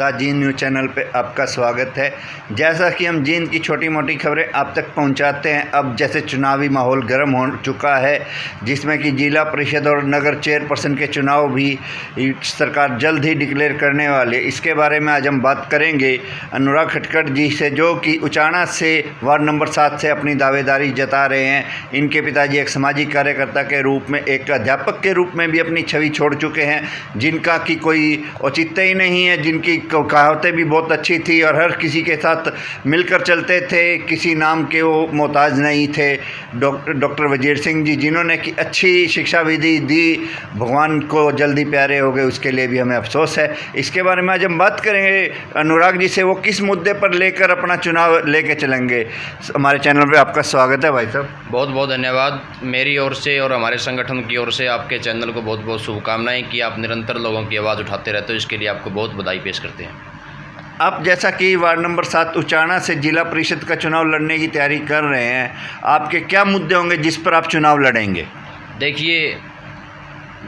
The Jind news channel पे आपका स्वागत है। जैसा कि हम जींद की छोटी मोटी खबरें आप तक पहुंचाते हैं, अब जैसे चुनावी माहौल गर्म हो चुका है, जिसमें कि जिला परिषद और नगर चेयरपर्सन के चुनाव भी सरकार जल्द ही डिक्लेयर करने वाले। इसके बारे में आज हम बात करेंगे अनुराग खटखट जी से, जो कि उचाना से वार्ड नंबर 7 से अपनी दावेदारी जता रहे हैं। इनके पिताजी एक सामाजिक कार्यकर्ता के रूप में, एक अध्यापक के रूप में भी अपनी छवि छोड़ चुके हैं, जिनका कि कोई औचित्य ही नहीं है, जिनकी कहावतें भी बहुत अच्छी थी और हर किसी के साथ मिलकर चलते थे, किसी नाम के वो मोहताज नहीं थे। डॉक्टर वजीर सिंह जी, जिन्होंने कि अच्छी शिक्षा विधि दी, भगवान को जल्दी प्यारे हो गए, उसके लिए भी हमें अफसोस है। इसके बारे में आज हम बात करेंगे अनुराग जी से, वो किस मुद्दे पर लेकर अपना चुनाव लेके चलेंगे। हमारे चैनल पे आपका स्वागत है भाई साहब। बहुत बहुत धन्यवाद मेरी ओर से और हमारे संगठन की ओर से। आपके चैनल को बहुत बहुत शुभकामनाएं कि आप निरंतर लोगों की आवाज़ उठाते रहते हो, इसके लिए आपको बहुत बधाई पेश करते हैं। आप जैसा कि वार्ड नंबर 7 उचाना से जिला परिषद का चुनाव लड़ने की तैयारी कर रहे हैं, आपके क्या मुद्दे होंगे जिस पर आप चुनाव लड़ेंगे? देखिए,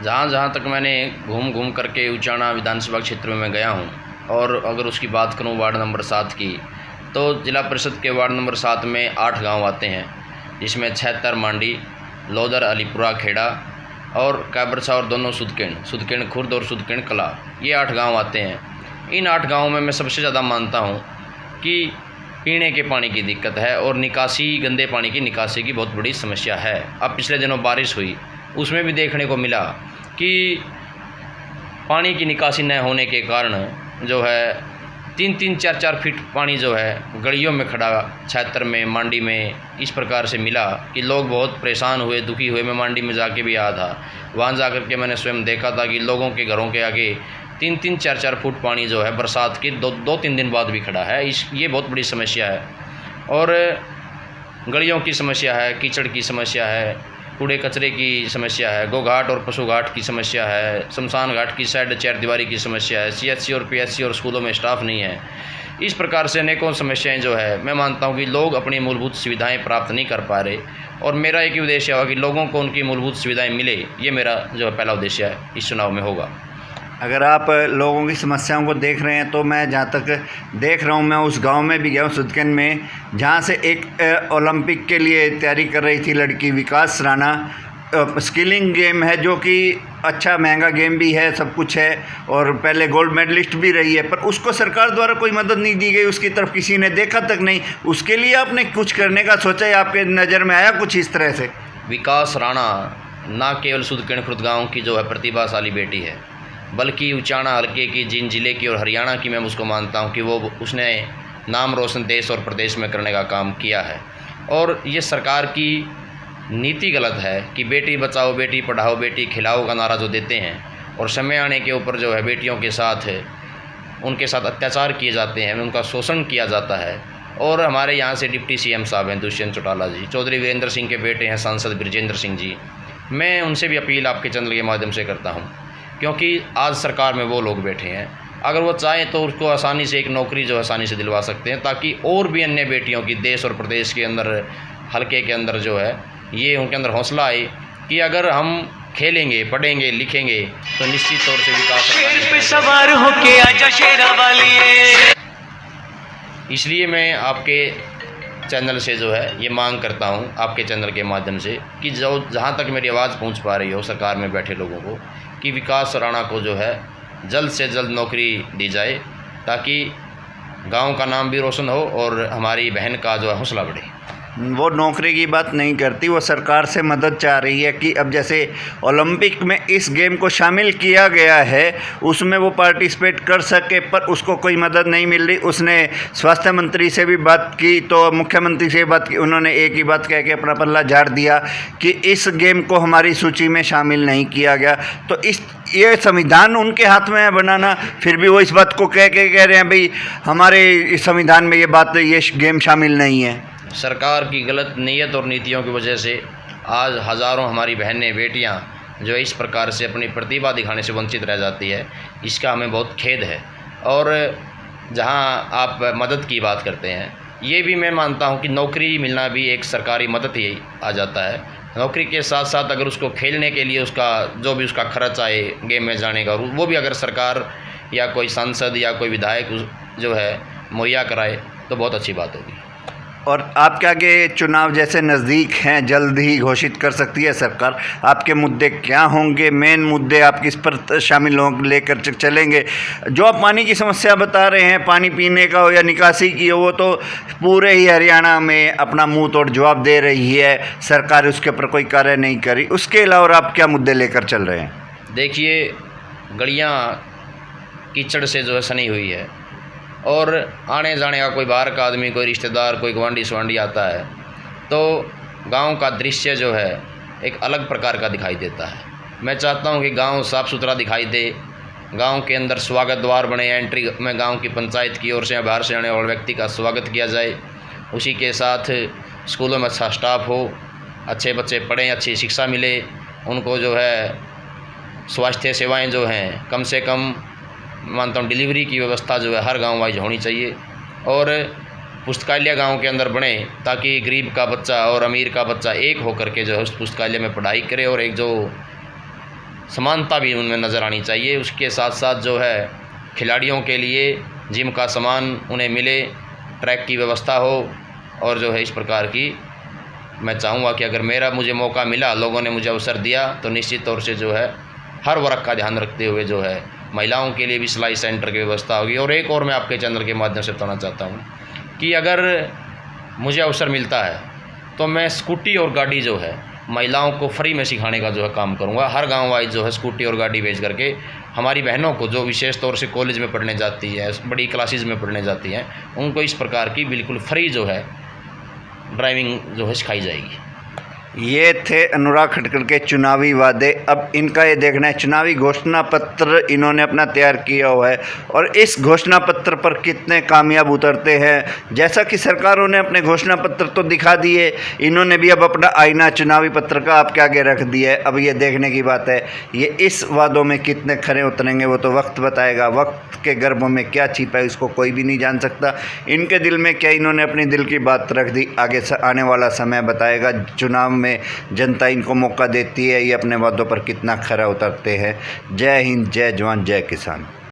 जहाँ तक मैंने घूम करके उचाना विधानसभा क्षेत्र में मैं गया हूँ, और अगर उसकी बात करूँ वार्ड नंबर 7 की, तो जिला परिषद के वार्ड नंबर 7 में 8 गांव आते हैं, जिसमें 76 मांडी, लोदर, अलीपुरा, खेड़ा और काबरसा और दोनों सुदकेण खुर्द और सुदकेण कला, ये 8 गांव आते हैं। इन 8 गांवों में मैं सबसे ज़्यादा मानता हूं कि पीने के पानी की दिक्कत है और निकासी, गंदे पानी की निकासी की बहुत बड़ी समस्या है। अब पिछले दिनों बारिश हुई, उसमें भी देखने को मिला कि पानी की निकासी न होने के कारण जो है 3-3, 4-4 फीट पानी जो है गलियों में खड़ा, 76 में, मांडी में इस प्रकार से मिला कि लोग बहुत परेशान हुए, दुखी हुए। मैं मांडी में जाके भी आया था, वहाँ जाकर के मैंने स्वयं देखा था कि लोगों के घरों के आगे 3-3, 4-4 फुट पानी जो है बरसात के 2-3 दिन बाद भी खड़ा है। ये बहुत बड़ी समस्या है। और गलियों की समस्या है, कीचड़ की समस्या है, कूड़े कचरे की समस्या है, गोघाट और पशु घाट की समस्या है, शमशान घाट की साइड चरदीवारी की समस्या है, CHC और PHC और स्कूलों में स्टाफ नहीं है। इस प्रकार से अनेकों समस्याएं जो है, मैं मानता हूं कि लोग अपनी मूलभूत सुविधाएं प्राप्त नहीं कर पा रहे, और मेरा एक ही उद्देश्य होगा कि लोगों को उनकी मूलभूत सुविधाएं मिले। ये मेरा जो है पहला उद्देश्य है इस चुनाव में होगा। अगर आप लोगों की समस्याओं को देख रहे हैं, तो मैं जहाँ तक देख रहा हूँ, मैं उस गांव में भी गया हूँ, सुदकेन में, जहाँ से एक ओलंपिक के लिए तैयारी कर रही थी लड़की, विकास राणा। स्किलिंग गेम है, जो कि अच्छा महंगा गेम भी है, सब कुछ है, और पहले गोल्ड मेडलिस्ट भी रही है, पर उसको सरकार द्वारा कोई मदद नहीं दी गई, उसकी तरफ किसी ने देखा तक नहीं। उसके लिए आपने कुछ करने का सोचा है? आपके नज़र में आया कुछ इस तरह से? विकास राणा ना केवल सुदकेण खुर्द गाँव की जो है प्रतिभाशाली बेटी है, बल्कि उचाना हल्के की, जींद जिले की और हरियाणा की मैं उसको मानता हूं कि उसने नाम रोशन देश और प्रदेश में करने का काम किया है। और ये सरकार की नीति गलत है कि बेटी बचाओ, बेटी पढ़ाओ, बेटी खिलाओ का नारा जो देते हैं, और समय आने के ऊपर जो है बेटियों के साथ उनके साथ अत्याचार किए जाते हैं, उनका शोषण किया जाता है। और हमारे यहाँ से डिप्टी CM साहब हैं दुष्यंत चौटाला जी, चौधरी वीरेंद्र सिंह के बेटे हैं सांसद ब्रजेंद्र सिंह जी, मैं उनसे भी अपील आपके चैनल के माध्यम से करता हूँ, क्योंकि आज सरकार में वो लोग बैठे हैं, अगर वो चाहें तो उसको आसानी से एक नौकरी जो है आसानी से दिलवा सकते हैं, ताकि और भी अन्य बेटियों की देश और प्रदेश के अंदर, हल्के के अंदर जो है, ये उनके अंदर हौसला आए कि अगर हम खेलेंगे, पढ़ेंगे, लिखेंगे तो निश्चित तौर से विकास। इसलिए मैं आपके चैनल से जो है ये मांग करता हूँ, आपके चैनल के माध्यम से, कि जो जहाँ तक मेरी आवाज़ पहुँच पा रही हो सरकार में बैठे लोगों को, कि विकास राणा को जो है जल्द से जल्द नौकरी दी जाए, ताकि गांव का नाम भी रोशन हो और हमारी बहन का जो है हौसला बढ़े। वो नौकरी की बात नहीं करती, वो सरकार से मदद चाह रही है कि अब जैसे ओलंपिक में इस गेम को शामिल किया गया है, उसमें वो पार्टिसिपेट कर सके, पर उसको कोई मदद नहीं मिल रही। उसने स्वास्थ्य मंत्री से भी बात की, तो मुख्यमंत्री से बात की, उन्होंने एक ही बात कह के अपना पल्ला झाड़ दिया कि इस गेम को हमारी सूची में शामिल नहीं किया गया। तो ये संविधान उनके हाथ में है बनाना, फिर भी वो इस बात को कह रहे हैं भाई हमारे संविधान में ये गेम शामिल नहीं है। सरकार की गलत नीयत और नीतियों की वजह से आज हज़ारों हमारी बहनें, बेटियां जो इस प्रकार से अपनी प्रतिभा दिखाने से वंचित रह जाती है, इसका हमें बहुत खेद है। और जहां आप मदद की बात करते हैं, ये भी मैं मानता हूं कि नौकरी मिलना भी एक सरकारी मदद ही आ जाता है। नौकरी के साथ साथ अगर उसको खेलने के लिए उसका जो भी उसका खर्च आए गेम में जाने का, वो भी अगर सरकार या कोई सांसद या कोई विधायक जो है मुहैया कराए तो बहुत अच्छी बात होगी। और आपके आगे चुनाव जैसे नज़दीक हैं, जल्द ही घोषित कर सकती है सरकार, आपके मुद्दे क्या होंगे, मेन मुद्दे आप किस पर शामिल लेकर चलेंगे? जो आप पानी की समस्या बता रहे हैं, पानी पीने का हो या निकासी की हो, वो तो पूरे ही हरियाणा में अपना मुंह तोड़ जवाब दे रही है, सरकार उसके ऊपर कोई कार्य नहीं करी। उसके अलावा आप क्या मुद्दे लेकर चल रहे हैं? देखिए, गलियाँ कीचड़ से जो है सनी हुई है और आने जाने का कोई बाहर का आदमी, कोई रिश्तेदार, कोई गुआंढी सुआंढी आता है तो गांव का दृश्य जो है एक अलग प्रकार का दिखाई देता है। मैं चाहता हूं कि गांव साफ़ सुथरा दिखाई दे, गांव के अंदर स्वागत द्वार बने, एंट्री में गांव की पंचायत की ओर से बाहर से आने वाले व्यक्ति का स्वागत किया जाए। उसी के साथ स्कूलों में अच्छा स्टाफ हो, अच्छे बच्चे पढ़ें, अच्छी शिक्षा मिले, उनको जो है स्वास्थ्य सेवाएँ जो हैं कम से कम मानता हूँ डिलीवरी की व्यवस्था जो है हर गांव वाइज होनी चाहिए। और पुस्तकालय गांव के अंदर बने ताकि गरीब का बच्चा और अमीर का बच्चा एक होकर के जो है उस पुस्तकालय में पढ़ाई करे और एक जो समानता भी उनमें नज़र आनी चाहिए। उसके साथ साथ जो है खिलाड़ियों के लिए जिम का सामान उन्हें मिले, ट्रैक की व्यवस्था हो और जो है इस प्रकार की मैं चाहूँगा कि अगर मुझे मौका मिला, लोगों ने मुझे अवसर दिया तो निश्चित तौर से जो है हर वर्ग का ध्यान रखते हुए जो है महिलाओं के लिए भी सिलाई सेंटर की व्यवस्था होगी। और एक और मैं आपके चैनल के माध्यम से बताना चाहता हूँ कि अगर मुझे अवसर मिलता है तो मैं स्कूटी और गाड़ी जो है महिलाओं को फ्री में सिखाने का जो है काम करूँगा। हर गांव वाइज जो है स्कूटी और गाड़ी भेज करके हमारी बहनों को जो विशेष तौर से कॉलेज में पढ़ने जाती है, बड़ी क्लासेज में पढ़ने जाती हैं, उनको इस प्रकार की बिल्कुल फ्री जो है ड्राइविंग जो है सिखाई जाएगी। ये थे अनुराग खटकर के चुनावी वादे। अब इनका ये देखना है, चुनावी घोषणा पत्र इन्होंने अपना तैयार किया हुआ है और इस घोषणा पत्र पर कितने कामयाब उतरते हैं। जैसा कि सरकारों ने अपने घोषणा पत्र तो दिखा दिए, इन्होंने भी अब अपना आईना चुनावी पत्र का आपके आगे रख दिया है। अब ये देखने की बात है ये इस वादों में कितने खरे उतरेंगे, वो तो वक्त बताएगा। वक्त के गर्भों में क्या छिपा है उसको कोई भी नहीं जान सकता। इनके दिल में क्या इन्होंने अपनी दिल की बात रख दी, आगे आने वाला समय बताएगा। चुनाव में जनता इनको मौका देती है, ये अपने वादों पर कितना खरा उतरते हैं। जय हिंद, जय जवान, जय किसान।